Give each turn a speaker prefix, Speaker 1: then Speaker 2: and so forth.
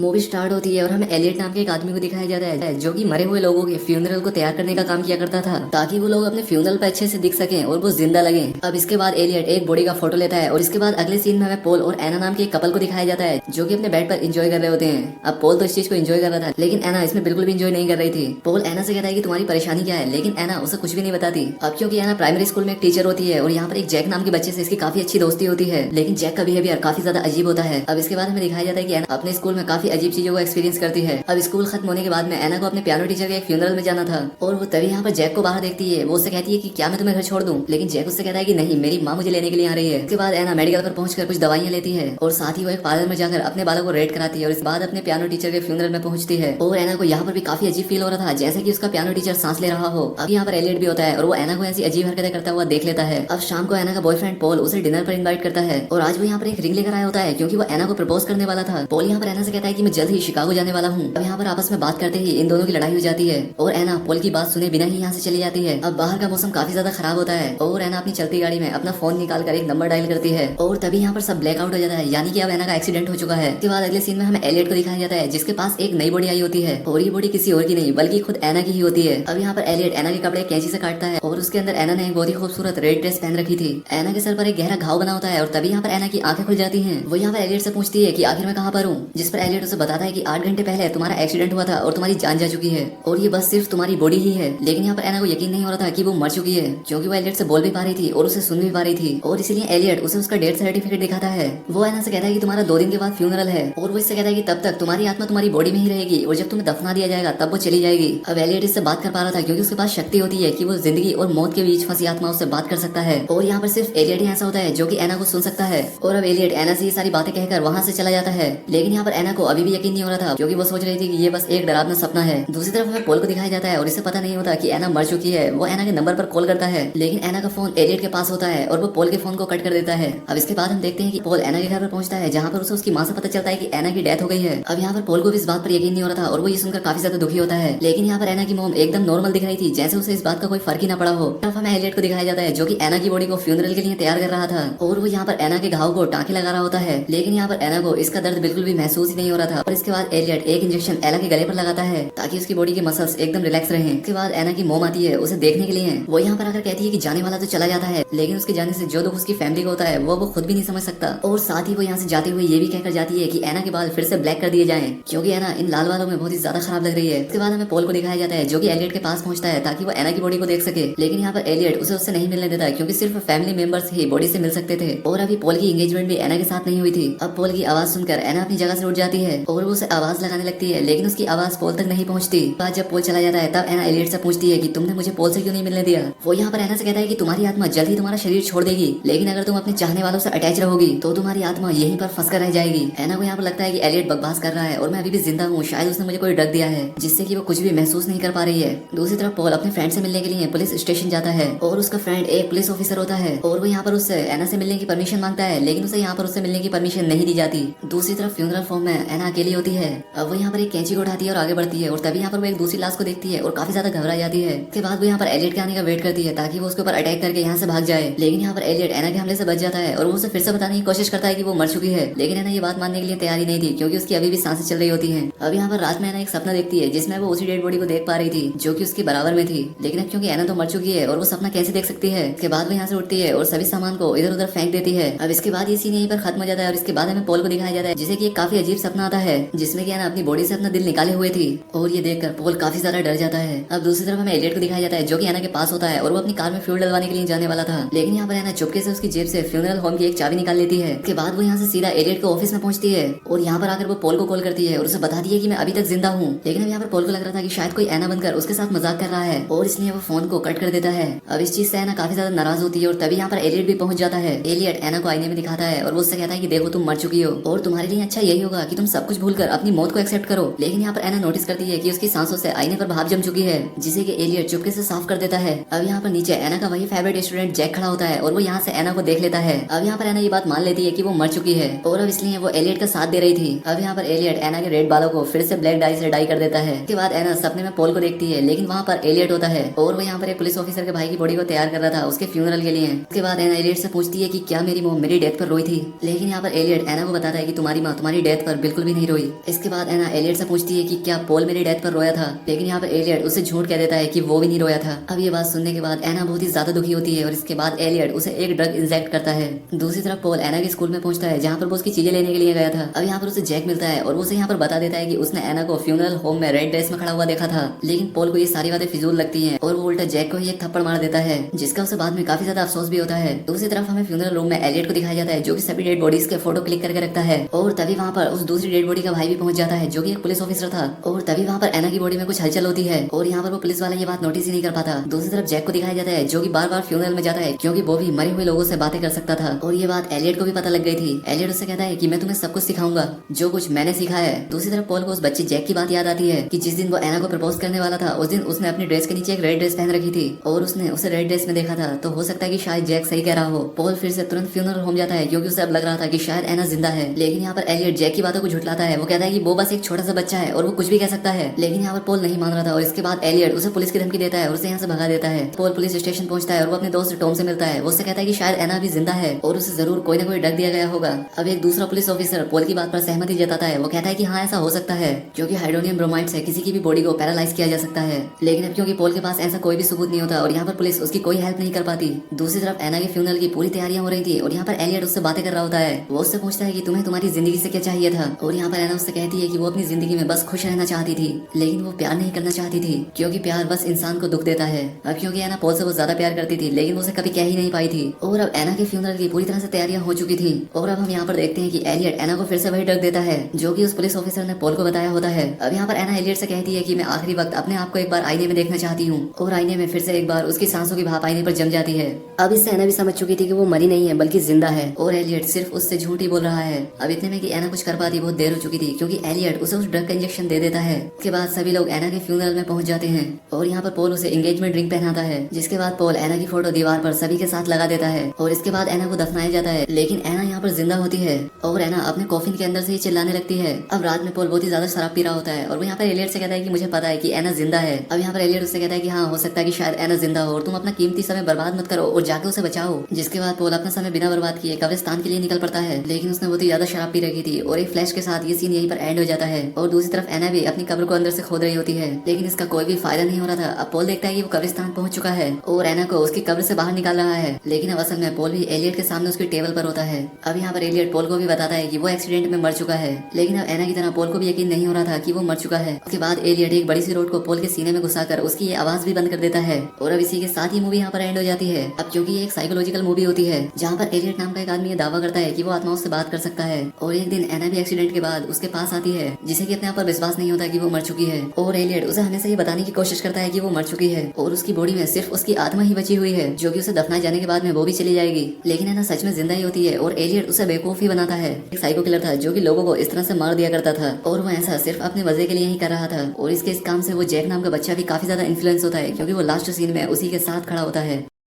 Speaker 1: Movie start होती है और हमें एलियट नाम के एक आदमी को दिखाया जाता है जो कि मरे हुए लोगों के फ्यूनरल को तैयार करने का काम किया करता था ताकि वो लोग अपने फ्यूनरल पे अच्छे से दिख सकें और वो जिंदा लगे। अब इसके बाद एलियट एक बॉडी का फोटो लेता है और इसके बाद अगले सीन में हमें पोल और एना नाम के एक कपल को दिखाया जाता है जो कि अपने बेड पर एंजॉय कर रहे होते हैं। अब पोल तो इस चीज को एंजॉय कर रहा था लेकिन एना इसमें बिल्कुल भी एंजॉय नहीं कर रही थी। पोल एना से कहता है कि तुम्हारी परेशानी क्या है, लेकिन एना उसे कुछ भी नहीं बताती। अब क्योंकि एना प्राइमरी स्कूल में एक टीचर होती है और यहाँ पर एक जैक नाम के बच्चे से इसकी काफी अच्छी दोस्ती होती है, लेकिन जैक का बिहेवियर काफी ज्यादा अजीब होता है। अब इसके बाद हमें दिखाया जाता है कि एना अपने स्कूल में काफी अजीब चीजों को एक्सपीरियंस करती है। अब स्कूल खत्म होने के बाद में एना को अपने पियानो टीचर के एक फ्यूनरल में जाना था और वो तभी यहाँ पर जैक को बाहर देखती है। वो उससे कहती है कि क्या मैं तुम्हें घर छोड़ दूं, लेकिन जैक उससे कहता है कि नहीं, मेरी माँ मुझे लेने के लिए आ रही है। उसके बाद एना मेडिकल पर पहुंचकर कुछ दवाइयां लेती है और साथ ही वो एक पार्लर में जाकर अपने बालों को रेड कराती है और इस बाद अपने पियानो टीचर के फ्यूनरल में पहुंचती है। और एना को यहाँ पर भी काफी अजीब फील हो रहा था, जैसे कि उसका पियानो टीचर सांस ले रहा हो। अब यहाँ पर एलियट भी होता है और वो एना को ऐसी अजीब हरकतें करता हुआ देख लेता है। अब शाम को एना का बॉयफ्रेंड पोल उसे डिनर पर इनवाइट करता है और आज वो यहाँ पर एक रिंग लेकर आया होता है क्योंकि वो एना को प्रपोज करने वाला था। पोल यहाँ पर एना से कहता है कि मैं जल्द ही शिकागो जाने वाला हूँ। अब यहाँ पर आपस में बात करते ही इन दोनों की लड़ाई हो जाती है और एना पोल की बात सुने बिना ही यहाँ से चली जाती है। अब बाहर का मौसम काफी ज्यादा खराब होता है और एना अपनी चलती गाड़ी में अपना फोन निकाल कर एक नंबर डायल करती है और तभी यहाँ पर सब ब्लैकआउट हो जाता है, यानी कि अब एना का एक्सीडेंट हो चुका है। इसके बाद अगले सीन में हमें एलियट को दिखाया जाता है जिसके पास एक नई बॉडी आई होती है और ये बॉडी किसी और की नहीं बल्कि खुद एना की ही होती है। अब यहाँ पर एलियट एना के कपड़े कैंची से काटता है और उसके अंदर एना ने एक बहुत ही खूबसूरत रेड ड्रेस पहन रखी थी। एना के सर पर एक गहरा घाव बना होता है और तभी यहाँ पर एना की आंखें खुल जाती हैं। वो यहाँ पर एलियट से पूछती है कि आखिर मैं कहाँ पर हूँ, जिस पर एलियट उसे बताता है कि 8 घंटे पहले तुम्हारा एक्सीडेंट हुआ था और तुम्हारी जान जा चुकी है और ये बस सिर्फ तुम्हारी बॉडी ही है। लेकिन यहाँ पर एना को यकीन नहीं हो रहा था कि वो मर चुकी है क्योंकि वो एलियट से बोल भी पा रही थी और उसे सुन भी पा रही थी और इसीलिए एलियट उसे उसका डेथ सर्टिफिकेट दिखाता है। वो एना से कहता है कि तुम्हारा 2 दिन के बाद फ्यूनरल है और वो इससे कहता है कि तब तक तुम्हारी आत्मा तुम्हारी बॉडी में ही रहेगी और जब तुम्हें दफना दिया जाएगा तब वो चली जाएगी। अब एलियट इससे बात कर पा रहा था क्योंकि उसके पास शक्ति होती है कि वो जिंदगी और मौत के बीच फंसी आत्मा उससे बात कर सकता है और यहाँ पर सिर्फ एलियट ही ऐसा होता है जो कि एना को सुन सकता है। और अब एलियट एना से ये सारी बातें कहकर वहाँ से चला जाता है, लेकिन यहाँ पर एना को अभी भी यकीन नहीं हो रहा था क्योंकि वो सोच रही थी कि ये बस एक डरावना सपना है। दूसरी तरफ हमें पोल को दिखाया जाता है और इसे पता नहीं होता कि एना मर चुकी है। वो एना के नंबर पर कॉल करता है लेकिन एना का फोन एलियट के पास होता है और वो पोल के फोन को कट कर देता है। अब इसके बाद हम देखते हैं कि पोल एना के घर पर पहुंचता है जहाँ पर उसे उसकी माँ से पता चलता है कि एना की डेथ हो गई है। अब यहाँ पर पोल को भी इस बात पर यकीन नहीं हो रहा था और वो ये सुनकर काफी ज्यादा दुखी होता है, लेकिन यहाँ पर एना की मॉम एकदम नॉर्मल दिख रही थी, जैसे उसे इस बात का कोई फर्क ही ना पड़ा हो। तब हमें एलियट को दिखाया जाता है जो कि एना की बॉडी को फ्यूनरल के लिए तैयार कर रहा था और वो यहाँ पर एना के घाव को टाँके लगा रहा होता है, लेकिन यहाँ पर एना को इसका दर्द बिल्कुल भी महसूस ही नहीं हो रहा था। और इसके बाद एलियट एक इंजेक्शन एना के गले पर लगाता है ताकि उसकी बॉडी के मसल्स एकदम रिलैक्स रहे। इसके बाद एना की मॉम आती है उसे देखने के लिए। वो यहाँ पर आकर कहती है कि जाने वाला तो चला जाता है लेकिन उसके जाने से जो दुख उसकी फैमिली को होता है वो खुद भी नहीं समझ सकता। और साथ ही वो यहाँ से जाते हुए ये भी कहकर जाती है कि एना के बाल फिर से ब्लैक कर दिए जाएं क्योंकि एना इन लाल बालों में बहुत ही ज्यादा खराब लग रही है। इसके बाद हमें पोल को दिखाया जाता है जो कि एलियट के पास पहुंचता है ताकि वो एना की बॉडी को देख सके, लेकिन यहाँ पर एलियट उसे उससे नहीं मिलने देता क्योंकि सिर्फ फैमिली मेंबर्स ही बॉडी से मिल सकते थे और अभी पोल की एंगेजमेंट भी एना के साथ नहीं हुई थी। अब पोल की आवाज सुनकर एना अपनी जगह से उठ जाती है और वो उसे आवाज लगाने लगती है लेकिन उसकी आवाज पोल तक नहीं पहुंचती। बाद जब पोल चला जाता है तब एना एलियट से पूछती है कि तुमने मुझे पोल से क्यों नहीं मिलने दिया। वो यहाँ पर एना से कहता है कि तुम्हारी आत्मा जल्द ही तुम्हारा शरीर छोड़ देगी, लेकिन अगर तुम अपने चाहने वालों से अटैच रहोगी तो तुम्हारी आत्मा यहीं पर फंस कर रह जाएगी। एना को यहाँ पर लगता है कि एलियट बकवास कर रहा है और मैं अभी भी जिंदा हूँ, शायद उसने मुझे कोई ड्रग दिया है जिससे कि वो कुछ भी महसूस नहीं कर पा रही है। दूसरी तरफ पोल अपने फ्रेंड से मिलने के लिए पुलिस स्टेशन जाता है और उसका फ्रेंड एक पुलिस ऑफिसर होता है और वो यहाँ पर उससे एना से मिलने की परमिशन मांगता है, लेकिन उसे यहाँ पर उससे मिलने की परमिशन नहीं दी जाती। दूसरी तरफ फ्यूनरल फॉर्म में एना अकेली होती है। अब वो यहाँ पर एक कैंची को उठाती है और आगे बढ़ती है और तभी यहाँ पर वो एक दूसरी लाश को देखती है और काफी ज्यादा घबरा जाती है। इसके बाद वो यहाँ पर एलियट के आने का वेट करती है ताकि वो उसके ऊपर अटैक करके यहाँ से भाग जाए, लेकिन यहाँ पर एलियट एना के हमले से बच जाता है और वो उसे फिर से बताने की कोशिश करता है कि वो मर चुकी है, लेकिन एना ये बात मानने के लिए तैयार ही नहीं थी क्योंकि उसकी अभी भी सांसें चल रही होती हैं। अब यहाँ पर रात में एना एक सपना देखती है जिसमें वो उसी डेड बॉडी को देख पा रही थी जो कि उसकी बराबर में थी, लेकिन अब क्योंकि एना तो मर चुकी है और वो सपना कैसे देख सकती है। इसके बाद वो यहाँ से उठती है और सभी सामान को इधर उधर फेंक देती है। अब इसके बाद ये सीन यहीं पर खत्म हो जाता है और इसके बाद हमें पोल को दिखाया जाता है जिसे कि एक काफी अजीब सपना आता है जिसमें कि एना अपनी बॉडी से अपना दिल निकाले हुए थी और ये देखकर पोल काफी ज्यादा डर जाता है। अब दूसरी तरफ हमें एलियट को दिखाया जाता है जो कि एना के पास होता है और वो अपनी कार में फ्यूल डलवाने के लिए जाने वाला था, लेकिन यहाँ पर एना चुपके से उसकी जेब से फ्यूनरल होम की एक चाबी निकाल लेती है। इसके बाद वो यहाँ से सीधा एलियट के ऑफिस में पहुंचती है और यहाँ पर आकर वो पोल को कॉल करती है और उसे बताती है कि मैं अभी तक जिंदा हूँ, लेकिन अब यहाँ पर पोल को लग रहा था कि शायद कोई एना बनकर उसके साथ मजाक कर रहा है और इसलिए वो फोन को कट कर देता है। अब इस चीज से एना काफी ज्यादा नाराज होती है और तभी यहाँ पर एलियट भी पहुंच जाता है। एलियट एना को आईने में दिखाता है और वो उससे कहता है कि देखो तुम मर चुकी हो और तुम्हारे लिए अच्छा यही होगा कि तुम सब कुछ भूलकर अपनी मौत को एक्सेप्ट करो, लेकिन यहाँ पर एना नोटिस करती है कि उसकी सांसों से आईने पर भाप जम चुकी है जिसे कि एलियट चुपके से साफ कर देता है। अब यहाँ पर नीचे एना का वही फेवरेट स्टूडेंट जैक खड़ा होता है और वो यहाँ से एना को देख लेता है। अब यहाँ पर एना ये बात मान लेती है कि वो मर चुकी है और अब इसलिए वो एलियट का साथ दे रही थी। अब यहाँ पर एलियट एना के रेड बालों को फिर से ब्लैक डाई से डाई कर देता है। इसके बाद एना सपने में पोल को देखती है लेकिन वहाँ पर एलियट होता है और वो यहाँ पर एक पुलिस ऑफिसर के भाई की बॉडी को तैयार कर रहा था उसके फ्यूनरल के लिए। इसके बाद एना एलियट से पूछती है कि क्या मेरी मॉम मेरी डेथ पर रोई थी, लेकिन यहाँ पर एलियट एना को बताता है कि तुम्हारी माँ तुम्हारी डेथ पर बिल्कुल भी भी नहीं रोई। इसके बाद एना एलियट से पूछती है कि क्या पॉल मेरी डेथ पर रोया था, लेकिन यहाँ पर एलियट उसे झूठ कह देता है कि वो भी नहीं रोया था। अब ये बात सुनने के बाद एना बहुत ही ज्यादा दुखी होती है और इसके बाद एलियट उसे एक ड्रग इंजेक्ट करता है। दूसरी तरफ पॉल एना के स्कूल में पहुंचता है जहाँ पर वो उसकी चीजें लेने के लिए गया था। अब यहाँ पर उसे जैक मिलता है और वो उसे यहाँ पर बता देता है कि उसने एना को फ्यूनरल होम में रेड ड्रेस में खड़ा हुआ देखा था, लेकिन पॉल को ये सारी बातें फिजूल लगती हैं और वो उल्टा जैक को ही एक थप्पड़ मार देता है, जिसका उसे बाद में काफी ज्यादा अफसोस भी होता है। दूसरी तरफ हमें फ्यूनरल रूम में एलियट को दिखाया जाता है जो कि सभी डेड बॉडीज के फोटो क्लिक करके रखता है और तभी वहाँ पर उस दूसरी डेड बॉडी का भाई भी पहुंच जाता है जो कि एक पुलिस ऑफिसर था। और तभी वहाँ पर एना की बॉडी में कुछ हलचल होती है और यहाँ पर वो पुलिस वाला ये बात नोटिस ही नहीं कर पाता। दूसरी तरफ जैक को दिखाया जाता है जो कि बार बार फ्यूनरल में जाता है क्योंकि वो भी मरे हुए लोगों से बातें कर सकता था और ये बात एलियट को भी पता लग गई थी। एलियट उससे कहता है कि मैं तुम्हें सब कुछ सिखाऊंगा जो कुछ मैंने सीखा है। दूसरी तरफ पॉल को उस बच्चे जैक की बात याद आती है कि जिस दिन वो एना को प्रपोज करने वाला था उस दिन उसने अपनी ड्रेस के नीचे एक रेड ड्रेस पहन रखी थी और उसने उसे रेड ड्रेस में देखा था, तो हो सकता है कि शायद जैक सही कह रहा हो। पॉल फिर से तुरंत फ्यूनरल होम जाता है क्योंकि उसे अब लग रहा था कि शायद एना जिंदा है, लेकिन यहाँ पर एलियट जैक की बातों को झुठलाता है। वो कहता है कि वो बस एक छोटा सा बच्चा है और वो कुछ भी कह सकता है, लेकिन यहाँ पर पॉल नहीं मान रहा था और इसके बाद एलियट उसे पुलिस की धमकी देता है और उसे यहाँ से भगा देता है। पॉल पुलिस स्टेशन पहुंचता है और वो अपने दोस्त टॉम से मिलता है। वो उससे कहता है कि शायद एना भी जिंदा है और उसे जरूर कोई ना कोई ड्रग दिया गया होगा। अब एक दूसरा पुलिस ऑफिसर पॉल की बात पर सहमति जताता है। वो कहता है कि हाँ ऐसा हो सकता है क्योंकि हाइड्रोनियम ब्रोमाइड से किसी की भी बॉडी को पैरालाइज किया जा सकता है, लेकिन अब क्योंकि पॉल के पास ऐसा कोई भी सबूत नहीं होता और यहाँ पर पुलिस उसकी कोई हेल्प नहीं कर पाती। दूसरी तरफ एना के फ्यूनरल की पूरी तैयारियां हो रही थी और यहाँ पर एलियट उससे बातें कर रहा होता है। वो उससे पूछता है कि तुम्हें तुम्हारी जिंदगी से क्या चाहिए था और यहाँ पर एना उससे कहती है कि वो अपनी जिंदगी में बस खुश रहना चाहती थी, लेकिन वो प्यार नहीं करना चाहती थी क्योंकि प्यार बस इंसान को दुख देता है। अब क्योंकि एना पॉल से वो ज्यादा प्यार करती थी लेकिन उसे कभी कह ही नहीं पाई थी और अब एना के फ्यूनरल की पूरी तरह से तैयारियां हो चुकी थी। और अब हम यहाँ पर देखते हैं कि एलियट एना को फिर से वही ड्रग देता है जो कि उस पुलिस ऑफिसर ने पॉल को बताया होता है। अब यहाँ पर एना एलियट से कहती है कि मैं आखिरी वक्त अपने आप को एक बार आईने में देखना चाहती हूँ और आईने में फिर से एक बार उसकी सांसों की भाप आईने पर जम जाती है। अब इससे एना भी समझ चुकी थी कि वो मरी नहीं है बल्कि जिंदा है और एलियट सिर्फ उससे झूठ ही बोल रहा है। अब इतने में कि एना कुछ कर पाती बहुत देर हो चुकी थी क्योंकि एलियट उसे उस ड्रग का इंजेक्शन दे देता है। उसके बाद सभी लोग एना के फ्यूनरल में पहुंच जाते हैं और यहाँ पर पॉल उसे एंगेजमेंट रिंग पहनाता है, जिसके बाद पॉल एना की फोटो दीवार पर सभी के साथ लगा देता है और इसके बाद एना को दफनाया जाता है। लेकिन एना यहाँ पर जिंदा होती है और एना अपने कॉफिन के अंदर से ही चिल्लाने लगती है। अब रात में पॉल बहुत ही ज्यादा शराब पी रहा होता है और वो यहाँ पर एलियट से कहता है कि मुझे पता है कि एना जिंदा है। अब यहाँ पर एलियट उससे कहता है कि हाँ हो सकता है कि शायद एना जिंदा हो और तुम अपना कीमती समय बर्बाद मत करो और जाके उसे बचाओ। जिसके बाद पॉल अपना समय बिना बर्बाद किए कब्रिस्तान के लिए निकल पड़ता है, लेकिन उसने बहुत ही ज्यादा शराब पी रखी थी और एक फ्लैश के साथ ये सीन यहीं पर एंड हो जाता है। और दूसरी तरफ एना भी अपनी कब्र को अंदर से खोद रही होती है, लेकिन इसका कोई भी फायदा नहीं हो रहा था। अब पॉल देखता है कि वो कब्रिस्तान पहुंच चुका है और एना को उसकी कब्र से बाहर निकाल रहा है, लेकिन अब असल में पॉल भी एलियट के सामने उसकी टेबल पर होता है। अब यहाँ पर एलियट पॉल को भी बताता है कि वो एक्सीडेंट में मर चुका है, लेकिन अब एना की तरह पॉल को भी यकीन नहीं हो रहा था कि वो मर चुका है। उसके बाद एलियट एक बड़ी सी रोड को पॉल के सीने में घुसाकर उसकी ये आवाज भी बंद कर देता है और अब इसी के साथ ही मूवी यहाँ पर एंड हो जाती है। अब क्योंकि ये एक साइकोलॉजिकल मूवी होती है जहाँ पर एलियट नाम का एक आदमी ये दावा करता है कि वो आत्माओं से बात कर सकता है और एक दिन एना भी एक्सीडेंट के बाद उसके पास आती है, जिसे कि अपने आप पर विश्वास नहीं होता कि वो मर चुकी है और एलियट उसे हमेशा ये बताने की कोशिश करता है कि वो मर चुकी है और उसकी बॉडी में सिर्फ उसकी आत्मा ही बची हुई है जो कि उसे दफनाए जाने के बाद में वो भी चली जाएगी। लेकिन एना सच में जिंदा ही होती है और एलियट उसे बेवकूफ ही बनाता है। एक साइको किलर था जो कि लोगों को इस तरह से मार दिया करता था और वो ऐसा सिर्फ अपने मजे के लिए ही कर रहा था और इसके इस काम से वो जैक नाम का बच्चा भी काफी ज्यादा इन्फ्लुएंस होता है क्योंकि वो लास्ट सीन में उसी के साथ खड़ा होता है।